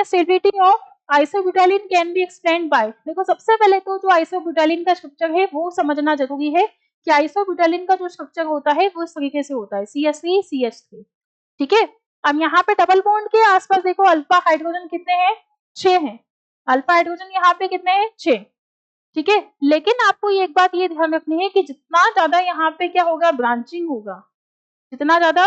Stability of isobutylene can be explained by, देखो सबसे पहले तो जो आइसोब्यूटाइलिन का स्ट्रक्चर है वो समझना जरूरी है कि आइसोब्यूटाइलिन का जो स्ट्रक्चर होता है वो इस तरीके से होता है CH3CH3, ठीक है। अब यहाँ पे डबल बॉन्ड के आसपास देखो अल्फा हाइड्रोजन कितने हैं, 6 हैं, अल्फा हाइड्रोजन यहाँ पे कितने हैं, 6, ठीक है। लेकिन आपको एक बात ये ध्यान रखनी है कि जितना ज्यादा यहाँ पे क्या होगा, ब्रांचिंग होगा, जितना ज्यादा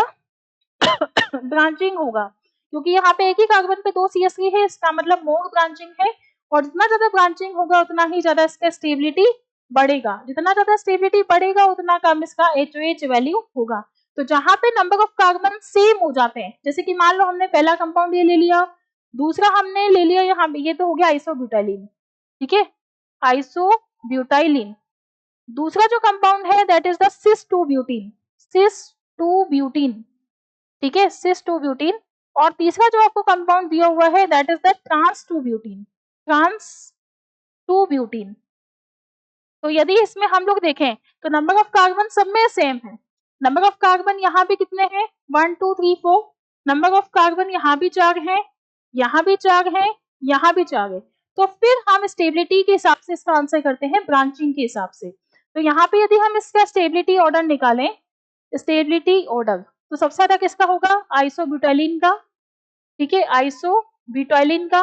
ब्रांचिंग होगा, क्योंकि यहाँ पे एक ही कार्बन पे 2 CH3 है, इसका मतलब मोर ब्रांचिंग है, और जितना ज्यादा ब्रांचिंग होगा उतना ही ज्यादा इसका स्टेबिलिटी बढ़ेगा, जितना ज्यादा स्टेबिलिटी बढ़ेगा उतना कम इसका HOH वैल्यू होगा। तो जहां पे नंबर ऑफ कार्बन सेम हो जाते हैं, जैसे कि मान लो हमने पहला कंपाउंड ये ले लिया, दूसरा हमने ले लिया यहाँ पे, ये तो हो गया आइसोब्यूटाइलिन, ठीक है, आइसोब्यूटाइलिन। दूसरा जो कंपाउंड है that is the cis 2 butene, cis 2 butene, ठीक है, सिस 2 ब्यूटीन। और तीसरा जो आपको कंपाउंड दिया हुआ है that is the trans 2 butene, trans 2 butene. तो यदि इसमें हम लोग देखें तो नंबर ऑफ कार्बन सब में सेम है, नंबर ऑफ कार्बन यहाँ भी कितने हैं, 1 2 3 4, नंबर ऑफ कार्बन यहाँ भी 4 है, यहाँ भी 4 है, यहाँ भी 4 है। तो फिर हम स्टेबिलिटी के हिसाब से इसका आंसर करते हैं, ब्रांचिंग के हिसाब से। तो यहाँ पे यदि हम इसका स्टेबिलिटी ऑर्डर निकालें, स्टेबिलिटी ऑर्डर, तो सबसे ज्यादा किसका होगा, आइसोब्यूटाइलिन का, ठीक है, आइसोब्यूटाइलिन का,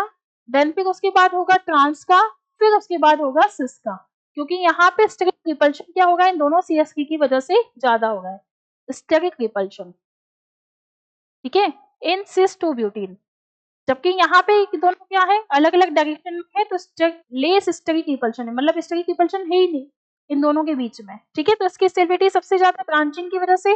देन फिर उसके बाद होगा ट्रांस का, फिर उसके बाद होगा सिस का, क्योंकि यहाँ पे स्टेरिक रिपल्शन क्या होगा, इन दोनों CH3 की वजह से ज्यादा होगा, स्टेरिक रिपल्शन, ठीक है, इन सिस 2 ब्यूटीन। जबकि यहाँ पे दोनों क्या है, अलग अलग डायरेक्शन में है, तो लेस स्टेरिक रिपल्शन है, मतलब स्टेरिक रिपल्शन है ही नहीं इन दोनों के बीच में, ठीक है। तो इसकी स्टेबिलिटी सबसे ज्यादा ब्रांचिंग की वजह से,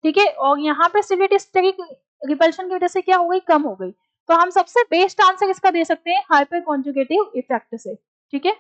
ठीक है, और यहाँ पे स्टेबिलिटी स्टेरिक रिपल्शन की वजह से क्या हो गई, कम हो गई। तो हम सबसे बेस्ट आंसर इसका दे सकते हैं हाइपर कॉन्जुगेटिव इफेक्ट से, ठीक है।